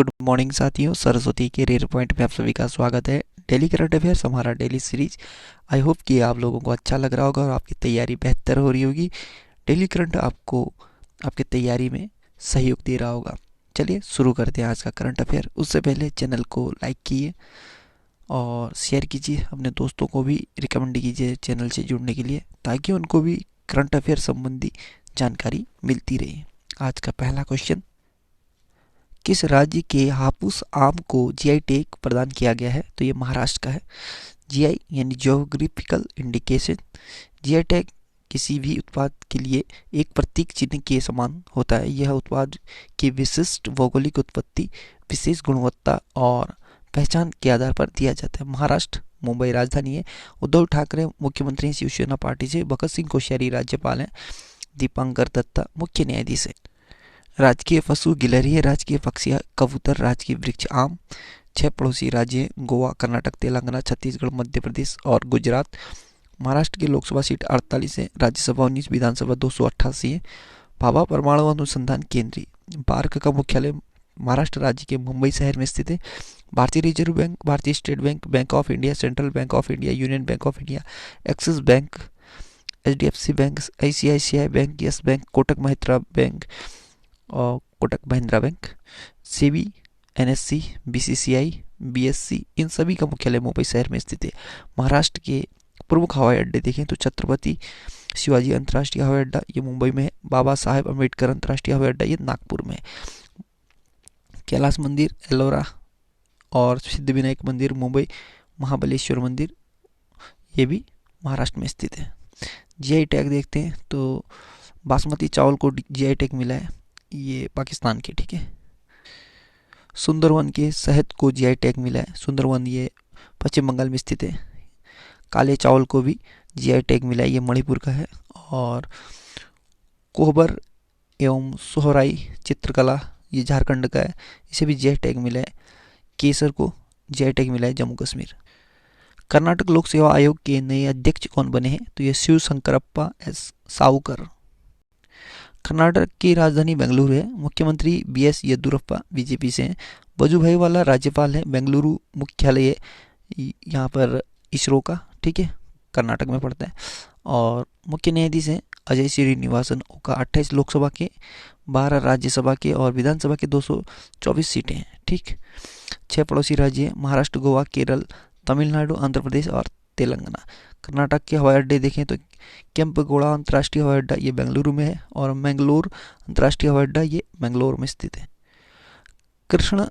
Good morning साथियों, सरस्वती के rare point में आप सभी का स्वागत है। डेली करंट अफेयर्स हमारा डेली सीरीज। आई होप कि आप लोगों को अच्छा लग रहा होगा और आपकी तैयारी बेहतर हो रही होगी। डेली करंट आपको आपकी तैयारी में सहयोग दे रहा होगा। चलिए शुरू करते हैं आज का करंट अफेयर। उससे पहले चैनल को लाइक कीजिए और शेयर कीजिए, अपने दोस्तों को भी रिकमेंड कीजिए चैनल से जुड़ने के लिए, ताकि उनको भी करंट अफेयर संबंधी जानकारी मिलती रहे। आज का पहला क्वेश्चन, किस राज्य के हापुस आम को जीआई टैग प्रदान किया गया है? तो ये महाराष्ट्र का है। जीआई यानी ज्योग्राफिकल इंडिकेशन। जीआई टैग किसी भी उत्पाद के लिए एक प्रतीक चिन्ह के समान होता है। यह उत्पाद की विशिष्ट भौगोलिक उत्पत्ति, विशेष गुणवत्ता और पहचान के आधार पर दिया जाता है। महाराष्ट्र मुंबई राजधानी है। उद्धव ठाकरे मुख्यमंत्री हैं शिवसेना पार्टी से। भगत सिंह कोश्यारी राज्यपाल हैं। दीपांकर दत्ता मुख्य न्यायाधीश है। राजकीय पशु गिलहरी है। राजकीय पक्षी कबूतर। राजकीय वृक्ष आम। 6 पड़ोसी राज्य गोवा, कर्नाटक, तेलंगाना, छत्तीसगढ़, मध्य प्रदेश और गुजरात। महाराष्ट्र की लोकसभा सीट 48 है। राज्यसभा 19, विधानसभा 288 है। भाभा परमाणु अनुसंधान केंद्र बार्क का मुख्यालय महाराष्ट्र राज्य के मुंबई शहर में स्थित है। भारतीय रिजर्व बैंक, भारतीय state bank, bank of India, central bank of India, union bank of India, axis bank, HDFC bank, ICICI bank, yes bank, Kotak Mahindra bank और Kotak Mahindra bank, SEBI, NSC, BCCI, BSC, इन सभी का मुख्यालय मुंबई शहर में स्थित है। महाराष्ट्र के प्रमुख हवाई अड्डे देखें तो छत्रपति शिवाजी अंतर्राष्ट्रीय हवाई अड्डा ये मुंबई में है। बाबा साहेब अम्बेडकर अंतर्राष्ट्रीय हवाई अड्डा ये नागपुर में है। कैलाश मंदिर एलोरा और सिद्धिविनायक मंदिर मुंबई। महाबलेश्वर मंदिर ये भी महाराष्ट्र में स्थित है। जीआई टैग देखते हैं तो बासमती चावल को जीआई टैग मिला है, ये पाकिस्तान के, ठीक है। सुंदरवन के शहद को जीआई टैग मिला है। सुंदरवन ये पश्चिम बंगाल में स्थित है। काले चावल को भी जीआई टैग मिला है, ये मणिपुर का है। और कोहबर एवं सोहराई चित्रकला ये झारखंड का है, इसे भी जीआई टैग मिला है। केसर को जीआई टैग मिला है, जम्मू कश्मीर। कर्नाटक लोक सेवा आयोग के नए अध्यक्ष कौन बने हैं? तो ये शिव शंकरप्पा एस सावकर। कर्नाटक की राजधानी बेंगलुरु है। मुख्यमंत्री बीएस येदियुरप्पा बीजेपी से हैं। वजुभाई वाला राज्यपाल है। बेंगलुरु मुख्यालय है यहाँ पर इसरो का, ठीक है, कर्नाटक में पड़ता है। और मुख्य न्यायाधीश हैं अजय श्रीनिवासन ओका। 28 लोकसभा के, 12 राज्यसभा के और विधानसभा के 224 सीटें हैं, ठीक। 6 पड़ोसी राज्य हैं महाराष्ट्र, गोवा, केरल, तमिलनाडु, आंध्र प्रदेश और तेलंगाना। कर्नाटक के हवाई अड्डे देखें तो केम्पेगौड़ा अंतर्राष्ट्रीय हवाई अड्डा ये बेंगलुरु में है और मैंगलोर अंतर्राष्ट्रीय हवाई अड्डा ये मैंगलोर में स्थित है। कृष्णा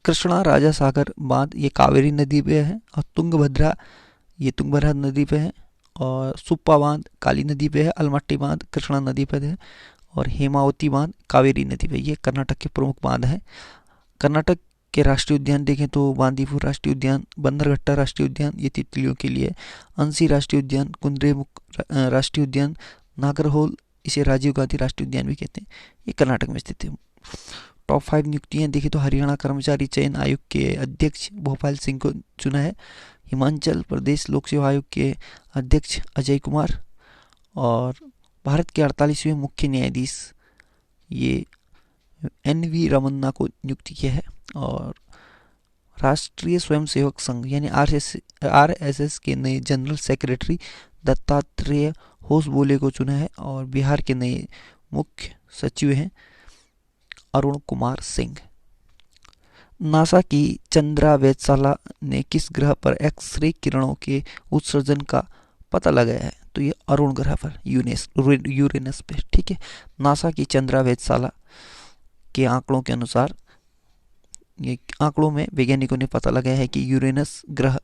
कृष्णा राजा सागर बांध ये कावेरी नदी पे है। और तुंगभद्रा ये तुंगभद्रा नदी पे है। और सुप्पा बांध काली नदी पे है। अलमट्टी बांध कृष्णा नदी पे है। और हेमावती बांध कावेरी नदी पे। ये कर्नाटक के प्रमुख बांध हैं। कर्नाटक के राष्ट्रीय उद्यान देखें तो बांदीपुर राष्ट्रीय उद्यान, बंदरघट्टा राष्ट्रीय उद्यान ये तितलियों के लिए, अंसी राष्ट्रीय उद्यान, कुंद्रेमुख राष्ट्रीय उद्यान, नागरहोल इसे राजीव गांधी राष्ट्रीय उद्यान भी कहते हैं, ये कर्नाटक में स्थित है। टॉप 5 नियुक्तियां देखें तो हरियाणा कर्मचारी चयन आयोग के अध्यक्ष भोपाल सिंह को चुना है। हिमाचल प्रदेश लोक सेवा आयोग के अध्यक्ष अजय कुमार। और भारत के 48वें मुख्य न्यायाधीश ये एन.वी. रमन्ना को नियुक्ति किया है। और राष्ट्रीय स्वयंसेवक संघ यानी आरएसएस के नए जनरल सेक्रेटरी दत्तात्रेय होसबोले को चुना है। और बिहार के नए मुख्य सचिव हैं अरुण कुमार सिंह। नासा की चंद्रा वेधशाला ने किस ग्रह पर एक्सरे किरणों के उत्सर्जन का पता लगाया है? तो ये अरुण ग्रह पर, यूरेनस पे, ठीक है। नासा की चंद्रा वेधशाला के आंकड़ों के अनुसार, ये आंकड़ों में वैज्ञानिकों ने पता लगाया है कि यूरेनस ग्रह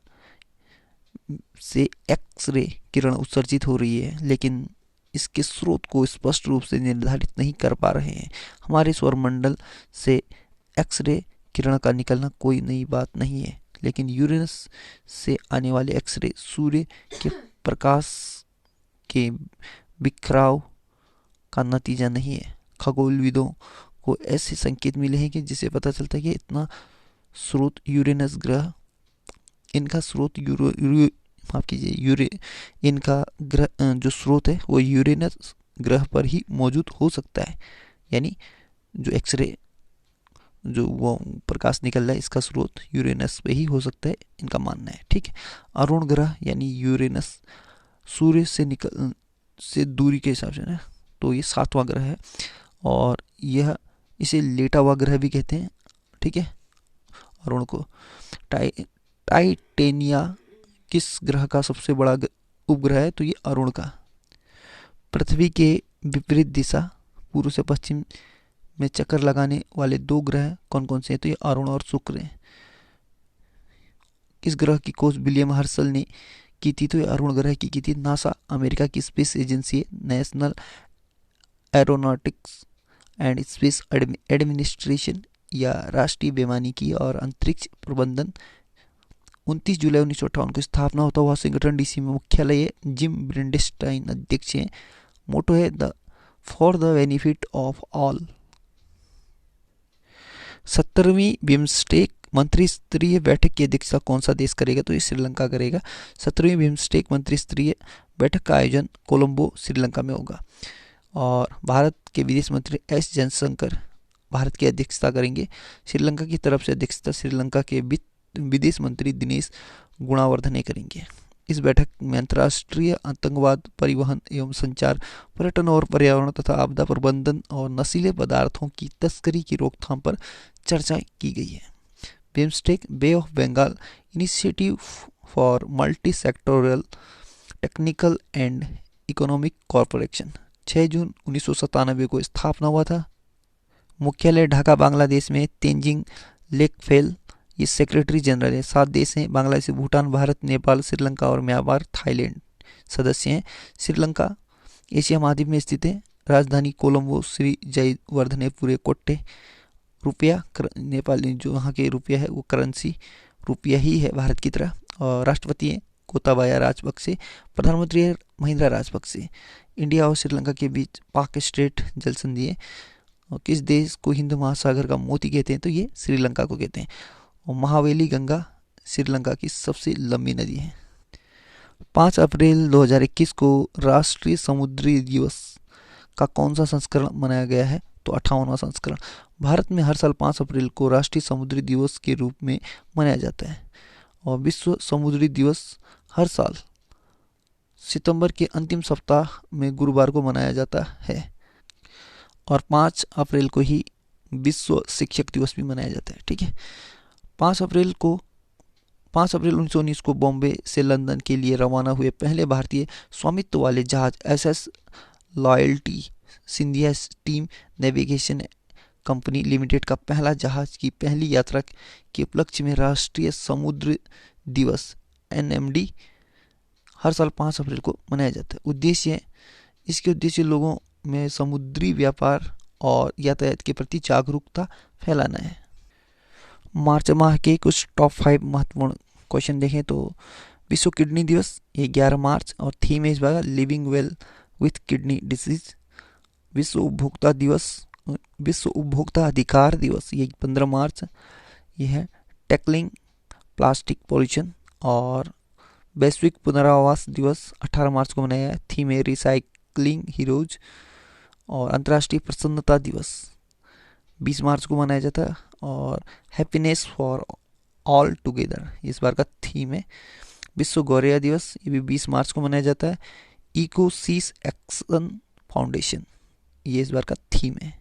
से एक्सरे किरण उत्सर्जित हो रही है, लेकिन इसके स्रोत को स्पष्ट रूप से निर्धारित नहीं कर पा रहे हैं। हमारे सौरमंडल से एक्सरे किरण का निकलना कोई नई बात नहीं है, लेकिन यूरेनस से आने वाले एक्सरे सूर्य के प्रकाश के बिखराव का नतीजा नहीं है। खगोलविदों को ऐसे संकेत मिले हैं कि जिससे पता चलता है कि इतना स्रोत यूरेनस ग्रह, इनका स्रोत माफ कीजिए इनका ग्रह जो स्रोत है वो यूरेनस ग्रह पर ही मौजूद हो सकता है। यानी जो एक्सरे जो वो प्रकाश निकल रहा है इसका स्रोत यूरेनस पे ही हो सकता है, इनका मानना है। ठीक है, अरुण ग्रह यानी यूरेनस सूर्य से दूरी के हिसाब से ना, तो ये 7वां ग्रह है और यह इसे लेटा हुआ ग्रह भी कहते हैं। ठीक है, अरुण को। टाइ टाइटेनिया किस ग्रह का सबसे बड़ा उपग्रह है? तो ये अरुण का। पृथ्वी के विपरीत दिशा पूर्व से पश्चिम में चक्कर लगाने वाले 2 ग्रह कौन कौन से हैं? तो ये अरुण और शुक्र हैं। किस ग्रह की खोज विलियम हर्शल ने की थी? तो ये अरुण ग्रह की थी। नासा अमेरिका की स्पेस एजेंसी है। National aeronautics and space administration या राष्ट्रीय वैमानिकी और अंतरिक्ष प्रबंधन 29 जुलाई 1958 को स्थापना होता हुआ संगठन डीसी में मुख्यालय है। जिम ब्रिंडेस्टाइन अध्यक्ष हैं। मोटो है the for the benefit of all. 17वीं बिम्स्टेक मंत्री स्तरीय बैठक की अध्यक्षता कौन सा देश करेगा? तो ये श्रीलंका करेगा। 17वीं बिम्स्टेक मंत्री स्तरीय बैठक का आयोजन कोलंबो श्रीलंका में होगा। और भारत के विदेश मंत्री एस जयशंकर भारत की अध्यक्षता करेंगे। श्रीलंका की तरफ से अध्यक्षता श्रीलंका के विदेश मंत्री दिनेश गुणावर्धने करेंगे। इस बैठक में अंतर्राष्ट्रीय आतंकवाद, परिवहन एवं संचार, पर्यटन और पर्यावरण तथा आपदा प्रबंधन और नशीले पदार्थों की तस्करी की रोकथाम पर चर्चा की गई है। BIMSTEC bay of Bengal initiative for multi sectoral technical and economic corporation 6 जून 1997 को स्थापना हुआ था। मुख्यालय ढाका बांग्लादेश में। तेंजिंग लेकफेल ये सेक्रेटरी जनरल है। 7 देश हैं बांग्लादेश, भूटान, भारत, नेपाल, श्रीलंका और म्यांमार, थाईलैंड सदस्य हैं। श्रीलंका एशिया महाद्वीप में स्थित है। राजधानी कोलंबो। श्री जयवर्धने पूरे कोट्टे। रुपया नेपाली जो वहाँ के रुपया है वो करेंसी रुपया ही है भारत की तरह। और राष्ट्रपति हैं गोताबाया राजपक्षे। प्रधानमंत्री है महिंद्रा राजपक्षे। इंडिया और श्रीलंका के बीच पाक स्ट्रेट जल संधि है। और किस देश को हिंद महासागर का मोती कहते हैं? तो ये श्रीलंका को कहते हैं। और महावेली गंगा श्रीलंका की सबसे लंबी नदी है। 5 अप्रैल 2021 को राष्ट्रीय समुद्री दिवस का कौन सा संस्करण मनाया गया है? तो 58वां संस्करण। भारत में हर साल 5 अप्रैल को राष्ट्रीय समुद्री दिवस के रूप में मनाया जाता है। और विश्व समुद्री दिवस हर साल सितंबर के अंतिम सप्ताह में गुरुवार को मनाया जाता है। और 5 अप्रैल को ही विश्व शिक्षक दिवस भी मनाया जाता है। ठीक है, 5 अप्रैल 1919 को बॉम्बे से लंदन के लिए रवाना हुए पहले भारतीय स्वामित्व वाले जहाज SS loyalty Scindia steam navigation company limited का पहला जहाज की पहली यात्रा के उपलक्ष्य में राष्ट्रीय समुद्र दिवस एनएमडी हर साल 5 अप्रैल को मनाया जाता है। इसके उद्देश्य लोगों में समुद्री व्यापार और यातायात के प्रति जागरूकता फैलाना है। मार्च माह के कुछ टॉप 5 महत्वपूर्ण क्वेश्चन देखें तो विश्व किडनी दिवस ये 11 मार्च और थीम है इस बार living well with kidney disease. विश्व उपभोक्ता अधिकार दिवस ये 15 मार्च ये है। Tackling plastic pollution. और वैश्विक पुनरावास दिवस 18 मार्च को मनाया है। थीम है रिसाइकलिंग हीरोज। और अंतर्राष्ट्रीय प्रसन्नता दिवस 20 मार्च को मनाया जाता है। और हैप्पीनेस फॉर ऑल टुगेदर इस बार का थीम है। विश्व गौरैया दिवस ये भी 20 मार्च को मनाया जाता है। इकोसिस एक्शन फाउंडेशन ये इस बार का थीम है।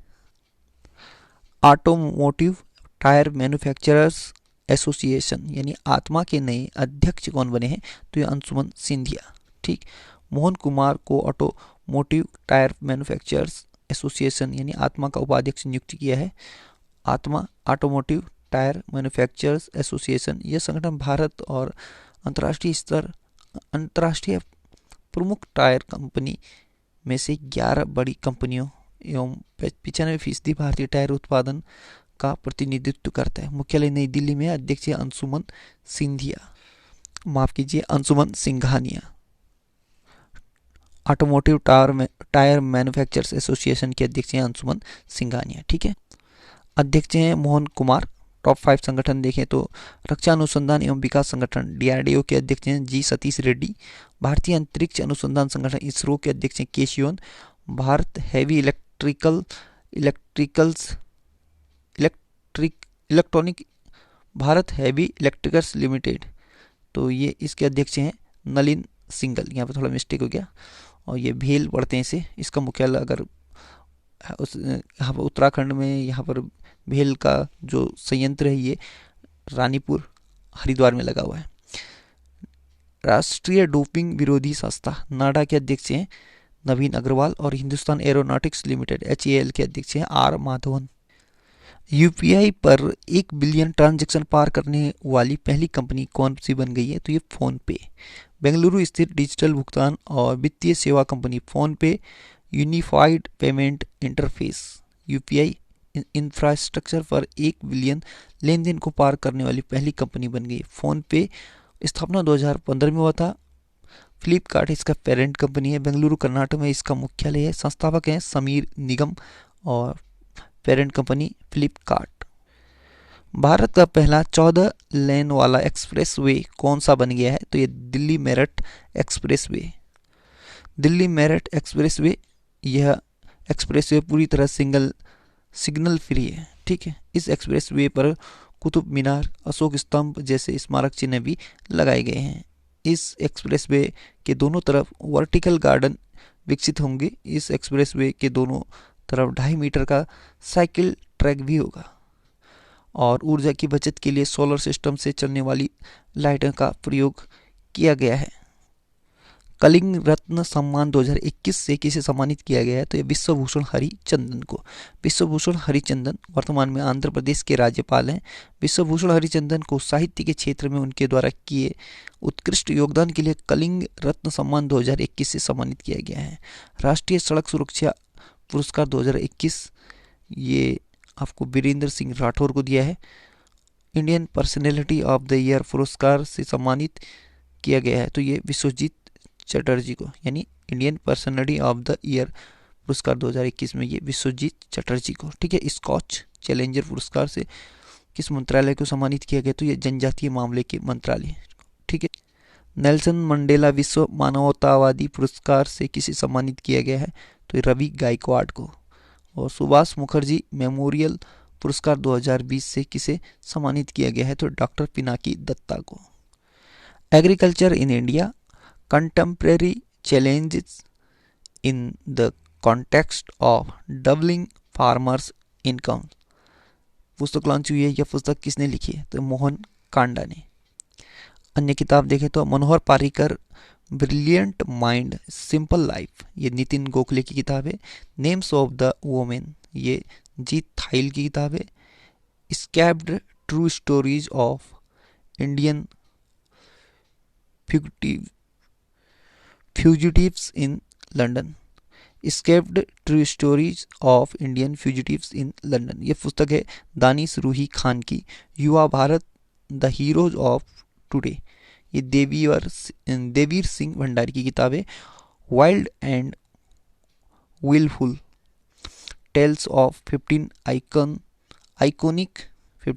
ऑटोमोटिव टायर मैन्युफैक्चरर्स एसोसिएशन यानी आत्मा के नए अध्यक्ष कौन बने हैं? तो ये अंशुमन सिंधिया। ठीक, मोहन कुमार को ऑटोमोटिव टायर मैन्युफैक्चरर्स एसोसिएशन यानी आत्मा का उपाध्यक्ष नियुक्त किया है। आत्मा ऑटोमोटिव टायर मैन्युफैक्चरर्स एसोसिएशन यह संगठन भारत और अंतर्राष्ट्रीय प्रमुख टायर कंपनी में से 11 बड़ी कंपनियों एवं 95% भारतीय टायर उत्पादन का प्रतिनिधित्व करता है। मुख्यालय नई दिल्ली में। अध्यक्ष अंशुमन सिंधिया, माफ कीजिए Anshuman Singhania. Automotive tyre manufacturers association के अध्यक्ष हैं अंशुमन सिंघानिया। ठीक है, अध्यक्ष हैं मोहन कुमार। टॉप 5 संगठन देखें तो रक्षा अनुसंधान एवं विकास संगठन डीआरडीओ के अध्यक्ष हैं जी सतीश रेड्डी। भारतीय अंतरिक्ष अनुसंधान संगठन इसरो के अध्यक्ष हैं K Sivan. Bharat heavy electronic Bharat heavy electricals limited, तो ये इसके अध्यक्ष हैं नलिन सिंगल, यहाँ पे थोड़ा मिस्टेक हो गया। और ये भेल पढ़ते हैं इसे, इसका मुख्यालय अगर उस यहाँ पर उत्तराखंड में, यहाँ पर भेल का जो संयंत्र है ये रानीपुर हरिद्वार में लगा हुआ है। राष्ट्रीय डोपिंग विरोधी संस्था नाडा के अध्यक्ष हैं नवीन अग्रवाल और हिंदुस्तान एरोनॉटिक्स लिमिटेड HAL के अध्यक्ष हैं R माधवन। यूपीआई पर 1 बिलियन ट्रांजैक्शन पार करने वाली पहली कंपनी कौन सी बन गई है? तो ये फ़ोन पे। बेंगलुरु स्थित डिजिटल भुगतान और वित्तीय सेवा कंपनी फ़ोन पे unified payment interface UPI infrastructure पर 1 बिलियन लेन देन को पार करने वाली पहली कंपनी बन गई। फ़ोन पे स्थापना 2015 में हुआ था। फ्लिपकार्ट इसका पेरेंट कंपनी है। बेंगलुरु कर्नाटक में इसका मुख्यालय है। संस्थापक हैं समीर निगम और पेरेंट कंपनी फ्लिपकार्ट। भारत का पहला 14 लेन वाला एक्सप्रेस वे कौन सा बन गया है? तो ये Delhi Meerut express way. Delhi Meerut express way, यह एक्सप्रेस वे पूरी तरह सिग्नल फ्री है, ठीक है। इस एक्सप्रेस वे पर कुतुब मीनार, अशोक स्तंभ जैसे स्मारक चिन्ह भी लगाए गए हैं। इस एक्सप्रेस वे के दोनों तरफ वर्टिकल गार्डन विकसित होंगे। इस एक्सप्रेस वे के दोनों तरफ 2.5 मीटर का साइकिल ट्रैक भी होगा। और ऊर्जा की बचत के लिए सोलर सिस्टम से चलने वाली लाइटों का प्रयोग किया गया है। कलिंग रत्न सम्मान 2021 से किसे सम्मानित किया गया है? तो ये विश्वभूषण हरिचंदन को। विश्वभूषण हरिचंदन वर्तमान में आंध्र प्रदेश के राज्यपाल हैं। विश्वभूषण हरिचंदन को साहित्य के क्षेत्र में उनके द्वारा किए उत्कृष्ट योगदान के लिए कलिंग रत्न सम्मान 2021 से सम्मानित किया गया है। राष्ट्रीय सड़क सुरक्षा पुरस्कार 2021 ये आपको वीरेंद्र सिंह राठौर को दिया है। Indian personality of the year पुरस्कार से सम्मानित किया गया है, तो ये विश्वजीत चटर्जी को, यानी Indian personality of the year पुरस्कार 2021 में ये विश्वजीत चटर्जी को, ठीक है। स्कॉच चैलेंजर पुरस्कार से किस मंत्रालय को सम्मानित किया गया? तो ये जनजातीय मामले के मंत्रालय, ठीक है। नेल्सन मंडेला विश्व मानवतावादी पुरस्कार से किसे सम्मानित किया गया है? तो ये रवि गायकवाड़ को। और सुभाष मुखर्जी मेमोरियल पुरस्कार 2020 से किसे सम्मानित किया गया है? तो डॉक्टर पिनाकी दत्ता को। Agriculture in India contemporary challenges in the context of doubling farmers income पुस्तक लॉन्च हुई है। यह पुस्तक किसने लिखी है? तो मोहन कांडा ने। अन्य किताब देखें तो Manohar Parrikar brilliant mind simple life, ये नितिन गोखले की किताब है। नेम्स ऑफ द वोमेन, ये जीत थाइल की किताब है। Escaped true stories of Indian fugitives in London, escaped true stories of Indian fugitives in London, ये पुस्तक है दानिश रूही खान की। Yuva Bharat the heroes of today, ये देवीर सिंह भंडारी की किताब है। Wild and wilful tales of 15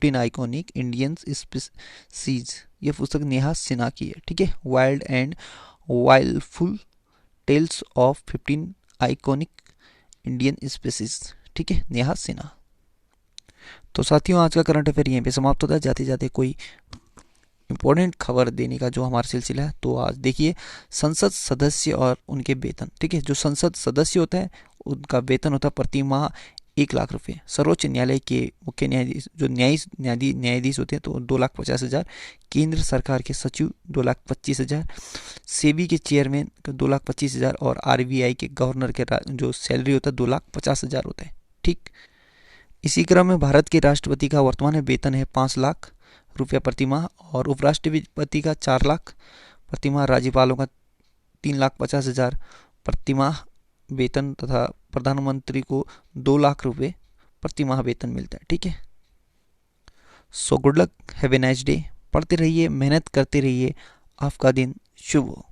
iconic Indian species, ये पुस्तक नेहा सिन्हा की है, ठीक है। Wild and wildful tales of 15 iconic Indian species, ठीक है, नेहा सिन्हा। तो साथियों, आज का करंट अफेयर यहीं पे समाप्त होता है। जाते जाते कोई इंपॉर्टेंट खबर देने का जो हमारा सिलसिला है, तो आज देखिए संसद सदस्य और उनके वेतन, ठीक है। जो संसद सदस्य होता है उनका वेतन होता है प्रति माह 1 लाख रुपये। सर्वोच्च न्यायालय के मुख्य न्यायाधीश जो न्यायाधीश होते हैं तो 2,50,000। केंद्र सरकार के सचिव 2,25,000। सेबी के चेयरमैन 2,25,000 और RBI के गवर्नर के जो सैलरी होता है 2,50,000 होता है, ठीक। इसी क्रम में भारत के राष्ट्रपति का वर्तमान में वेतन है 5 लाख रुपया प्रति माह और उपराष्ट्रपति का 4 लाख प्रति माह, राज्यपालों का 3,50,000 प्रति माह वेतन तथा प्रधानमंत्री को 2 लाख रुपए प्रति माह वेतन मिलता है, ठीक है। So good luck, have a nice day. पढ़ते रहिए, मेहनत करते रहिए, आपका दिन शुभ हो।